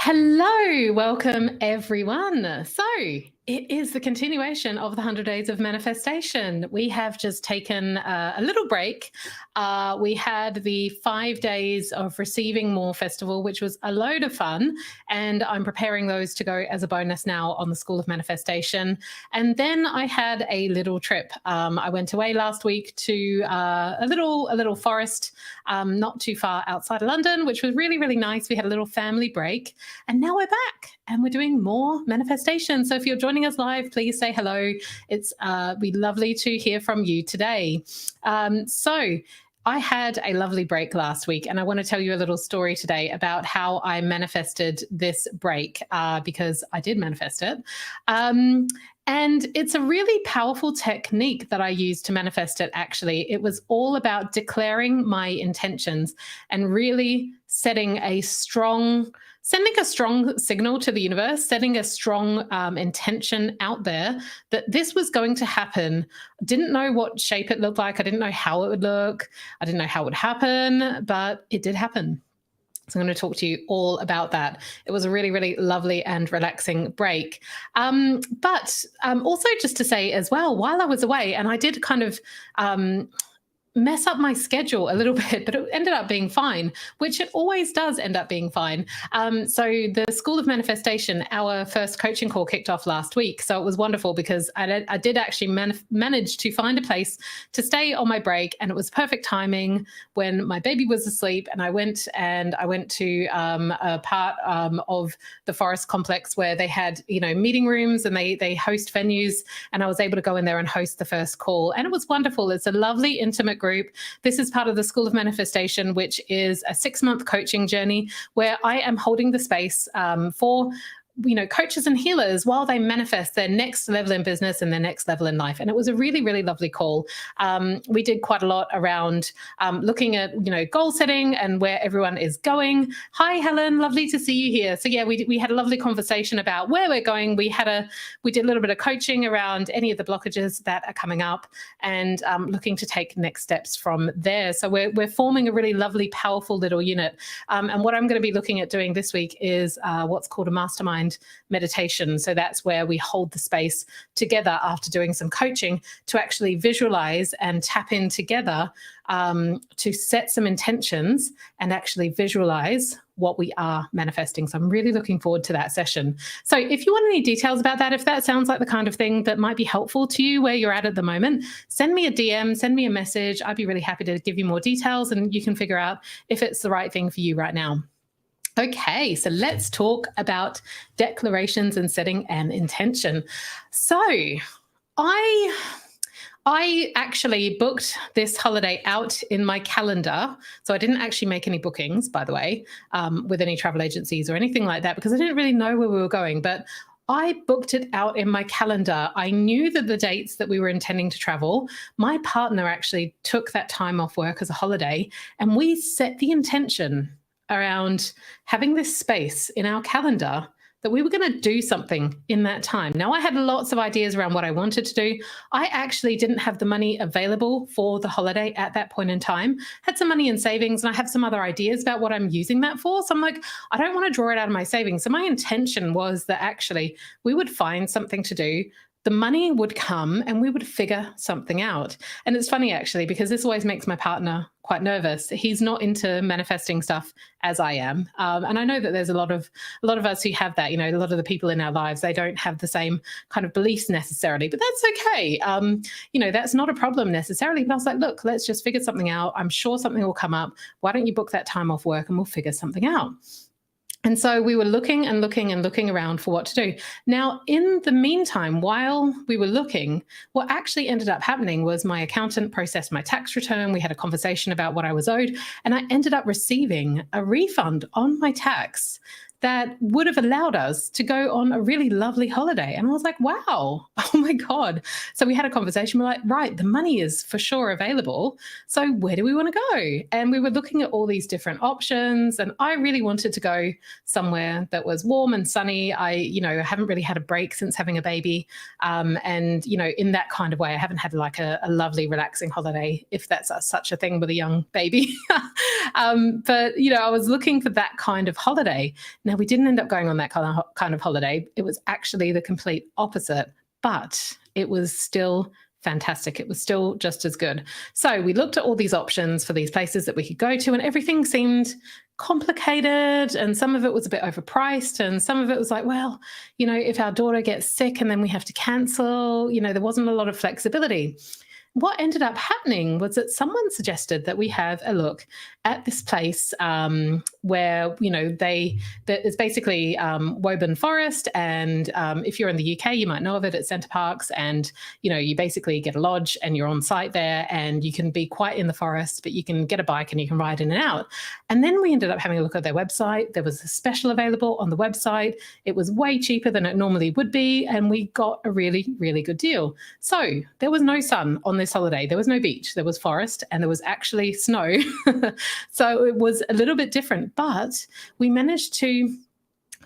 Hello, welcome everyone. So, it is the continuation of the 100 Days of Manifestation. We have just taken a little break. We had the 5 days of Receiving More Festival, which was a load of fun. And I'm preparing those to go as a bonus now on the School of Manifestation. And then I had a little trip. I went away last week to a little forest not too far outside of London, which was really, really nice. We had a little family break. And now we're back and we're doing more manifestation. So if you're joining us live, please say hello. It's be lovely to hear from you today. So I had a lovely break last week, and I want to tell you a little story today about how I manifested this break because I did manifest it. And it's a really powerful technique that I used to manifest it, actually. It was all about declaring my intentions and really sending a strong signal to the universe, setting a strong intention out there that this was going to happen. Didn't know what shape it looked like. I didn't know how it would look. I didn't know how it would happen, but it did happen. So I'm going to talk to you all about that. It was a really, really lovely and relaxing break. But also just to say as well, while I was away, and I did kind of mess up my schedule a little bit, but it ended up being fine, which it always does end up being fine. So the School of Manifestation, our first coaching call kicked off last week. So it was wonderful because I did actually manage to find a place to stay on my break, and it was perfect timing when my baby was asleep. And I went to a part of the forest complex where they had, meeting rooms, and they host venues, and I was able to go in there and host the first call. And it was wonderful. It's a lovely, intimate group. This is part of the School of Manifestation, which is a 6-month coaching journey where I am holding the space for coaches and healers while they manifest their next level in business and their next level in life. And it was a really, really lovely call. We did quite a lot around looking at, goal setting and where everyone is going. Hi, Helen. Lovely to see you here. So yeah, we had a lovely conversation about where we're going. We did a little bit of coaching around any of the blockages that are coming up and looking to take next steps from there. So we're forming a really lovely, powerful little unit. And what I'm going to be looking at doing this week is what's called a mastermind meditation. So that's where we hold the space together after doing some coaching to actually visualize and tap in together to set some intentions and actually visualize what we are manifesting. So I'm really looking forward to that session. So if you want any details about that, if that sounds like the kind of thing that might be helpful to you where you're at the moment, send me a DM, send me a message. I'd be really happy to give you more details, and you can figure out if it's the right thing for you right now. Okay, so let's talk about declarations and setting an intention. So I actually booked this holiday out in my calendar. So I didn't actually make any bookings, by the way, with any travel agencies or anything like that, because I didn't really know where we were going. But I booked it out in my calendar. I knew that the dates that we were intending to travel, my partner actually took that time off work as a holiday, and we set the intention around having this space in our calendar that we were going to do something in that time. Now, I had lots of ideas around what I wanted to do. I actually didn't have the money available for the holiday at that point in time. Had some money in savings, and I have some other ideas about what I'm using that for. So I'm like, I don't want to draw it out of my savings. So my intention was that actually we would find something to do. The money would come and we would figure something out. And it's funny, actually, because this always makes my partner quite nervous. He's not into manifesting stuff as I am. And I know that there's a lot of us who have that, a lot of the people in our lives, they don't have the same kind of beliefs necessarily, but that's okay. That's not a problem necessarily. But I was like, look, let's just figure something out. I'm sure something will come up. Why don't you book that time off work and we'll figure something out? And so we were looking and looking and looking around for what to do. Now, in the meantime, while we were looking, what actually ended up happening was my accountant processed my tax return. We had a conversation about what I was owed, and I ended up receiving a refund on my tax that would have allowed us to go on a really lovely holiday. And I was like, wow, oh my God. So we had a conversation. We're like, right, the money is for sure available. So where do we want to go? And we were looking at all these different options. And I really wanted to go somewhere that was warm and sunny. I haven't really had a break since having a baby. And, in that kind of way, I haven't had like a lovely, relaxing holiday, if that's such a thing with a young baby. But I was looking for that kind of holiday. Now, we didn't end up going on that kind of holiday. It was actually the complete opposite, but it was still fantastic. It was still just as good. So we looked at all these options for these places that we could go to, and everything seemed complicated, and some of it was a bit overpriced, and some of it was like, well, if our daughter gets sick and then we have to cancel, there wasn't a lot of flexibility. What ended up happening was that someone suggested that we have a look at this place where, it's basically Woburn Forest. And if you're in the UK, you might know of it at Center Parcs. And, you basically get a lodge and you're on site there, and you can be quite in the forest, but you can get a bike and you can ride in and out. And then we ended up having a look at their website. There was a special available on the website. It was way cheaper than it normally would be. And we got a really, really good deal. So there was no sun on this holiday. There was no beach, there was forest, and there was actually snow. So it was a little bit different, but we managed to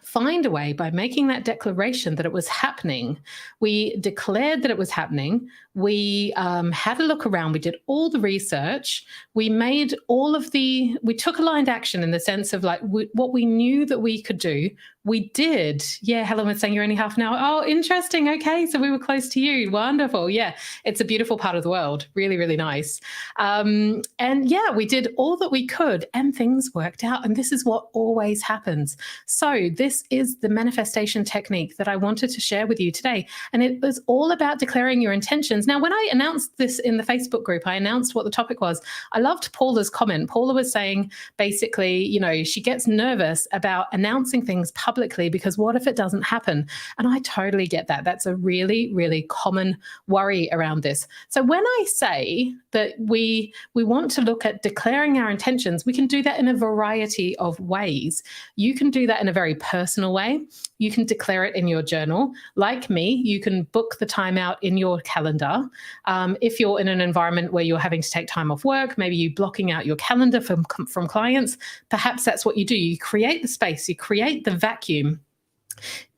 find a way by making that declaration that it was happening. We declared that it was happening. We had a look around. We did all the research. We made we took aligned action in the sense of what we knew that we could do. We did. Yeah, Helen was saying you're only half an hour. Oh, interesting. Okay, so we were close to you. Wonderful. Yeah, it's a beautiful part of the world. Really, really nice. And yeah, we did all that we could, and things worked out. And this is what always happens. So this is the manifestation technique that I wanted to share with you today. And it was all about declaring your intentions. Now, when I announced this in the Facebook group, I announced what the topic was. I loved Paula's comment. Paula was saying, basically, she gets nervous about announcing things publicly because what if it doesn't happen? And I totally get that. That's a really, really common worry around this. So when I say that we want to look at declaring our intentions, we can do that in a variety of ways. You can do that in a very personal way. You can declare it in your journal. Like me, you can book the time out in your calendar. If you're in an environment where you're having to take time off work, maybe you blocking out your calendar from clients, perhaps that's what you do. You create the space, you create the vacuum.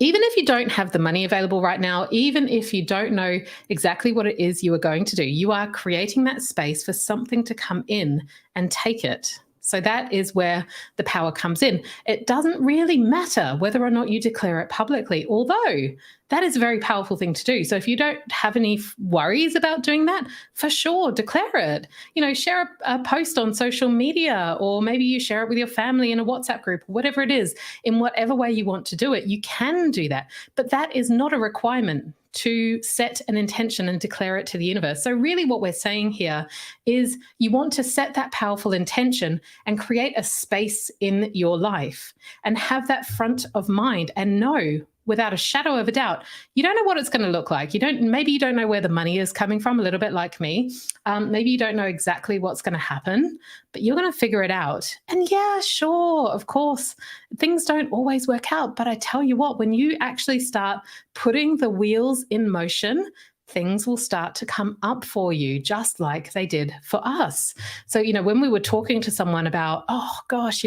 Even if you don't have the money available right now, even if you don't know exactly what it is you are going to do, you are creating that space for something to come in and take it. So that is where the power comes in. It doesn't really matter whether or not you declare it publicly, although that is a very powerful thing to do. So if you don't have any worries about doing that, for sure, declare it. Share a post on social media, or maybe you share it with your family in a WhatsApp group, whatever it is, in whatever way you want to do it, you can do that. But that is not a requirement to set an intention and declare it to the universe. So really what we're saying here is you want to set that powerful intention and create a space in your life and have that front of mind and know without a shadow of a doubt, you don't know what it's going to look like. Maybe you don't know where the money is coming from, a little bit like me. Maybe you don't know exactly what's going to happen, but you're going to figure it out. And yeah, sure, of course, things don't always work out. But I tell you what, when you actually start putting the wheels in motion, things will start to come up for you, just like they did for us. So, when we were talking to someone about, oh gosh,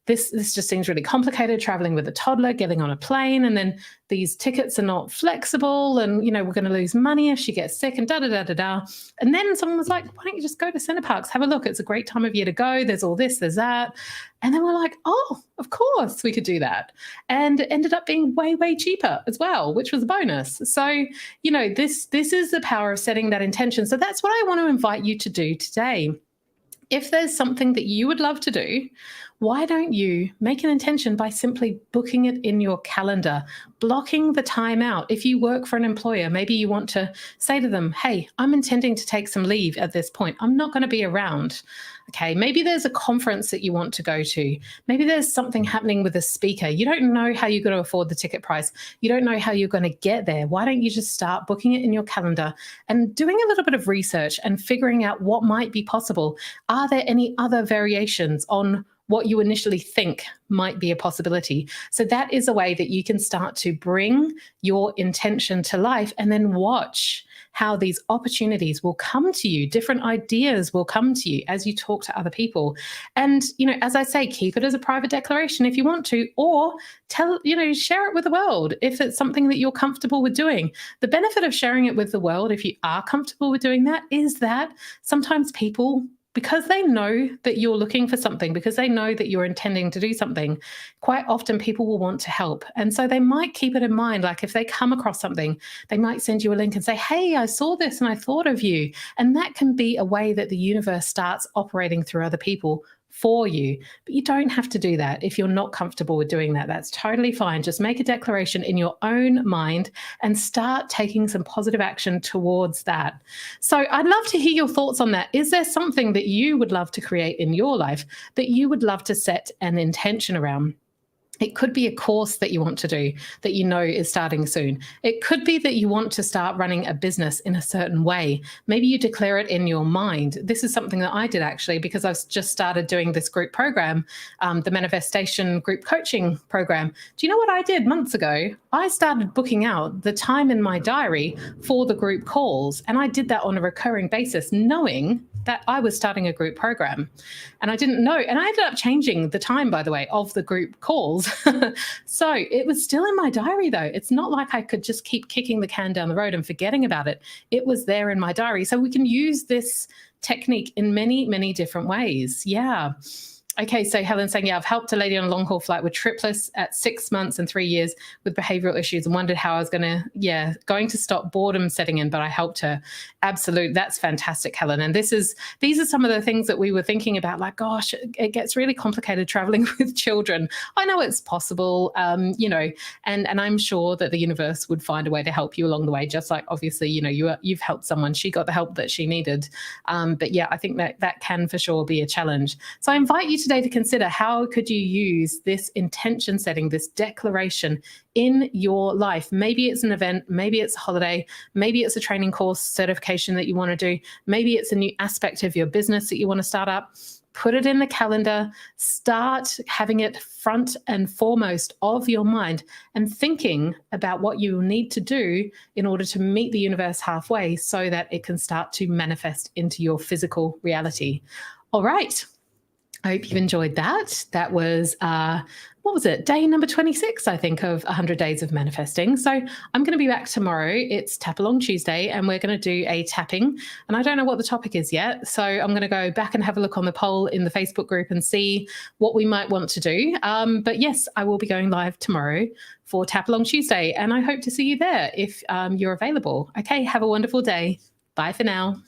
this just seems really complicated, traveling with a toddler, getting on a plane, and then these tickets are not flexible, and we're going to lose money if she gets sick, and da-da-da-da-da. And then someone was like, why don't you just go to Center Parcs, have a look, it's a great time of year to go, there's all this, there's that. And then we're like, oh, of course we could do that. And it ended up being way, way cheaper as well, which was a bonus. So, this is the power of setting that intention. So that's what I want to invite you to do today. If there's something that you would love to do, why don't you make an intention by simply booking it in your calendar, blocking the time out? If you work for an employer, maybe you want to say to them, hey, I'm intending to take some leave at this point. I'm not going to be around. Okay, maybe there's a conference that you want to go to. Maybe there's something happening with a speaker. You don't know how you're going to afford the ticket price. You don't know how you're going to get there. Why don't you just start booking it in your calendar and doing a little bit of research and figuring out what might be possible? Are there any other variations on what you initially think might be a possibility? So that is a way that you can start to bring your intention to life, and then watch how these opportunities will come to you. Different ideas will come to you as you talk to other people. And, as I say, keep it as a private declaration if you want to, or share it with the world if it's something that you're comfortable with doing. The benefit of sharing it with the world, if you are comfortable with doing that, is that sometimes people because they know that you're looking for something, because they know that you're intending to do something, quite often people will want to help. And so they might keep it in mind. Like if they come across something, they might send you a link and say, hey, I saw this and I thought of you. And that can be a way that the universe starts operating through other people for you. But you don't have to do that if you're not comfortable with doing that. That's totally fine. Just make a declaration in your own mind and start taking some positive action towards that. So I'd love to hear your thoughts on that. Is there something that you would love to create in your life that you would love to set an intention around? It could be a course that you want to do that you know is starting soon. It could be that you want to start running a business in a certain way. Maybe you declare it in your mind. This is something that I did actually because I've just started doing this group program, the Manifestation Group Coaching Program. Do you know what I did months ago? I started booking out the time in my diary for the group calls, and I did that on a recurring basis, knowing that I was starting a group program. And I didn't know. And I ended up changing the time, by the way, of the group calls. So it was still in my diary, though. It's not like I could just keep kicking the can down the road and forgetting about it. It was there in my diary. So we can use this technique in many, many different ways. Yeah. Okay, so Helen's saying, yeah, I've helped a lady on a long haul flight with triplets at 6 months and 3 years with behavioral issues and wondered how I was going to stop boredom setting in, but I helped her. Absolutely. That's fantastic, Helen. And these are some of the things that we were thinking about, like, gosh, it gets really complicated traveling with children. I know it's possible, and I'm sure that the universe would find a way to help you along the way, just like obviously, you've helped someone, she got the help that she needed. But yeah, I think that can for sure be a challenge. So I invite you today to consider how could you use this intention setting, this declaration in your life. Maybe it's an event, maybe it's a holiday, maybe it's a training course certification that you want to do, maybe it's a new aspect of your business that you want to start up. Put it in the calendar, start having it front and foremost of your mind and thinking about what you need to do in order to meet the universe halfway so that it can start to manifest into your physical reality. All right. I hope you've enjoyed that. That was, what was it? Day number 26, I think, of 100 Days of Manifesting. So I'm going to be back tomorrow. It's Tap Along Tuesday, and we're going to do a tapping. And I don't know what the topic is yet. So I'm going to go back and have a look on the poll in the Facebook group and see what we might want to do. But yes, I will be going live tomorrow for Tap Along Tuesday. And I hope to see you there if you're available. Okay, have a wonderful day. Bye for now.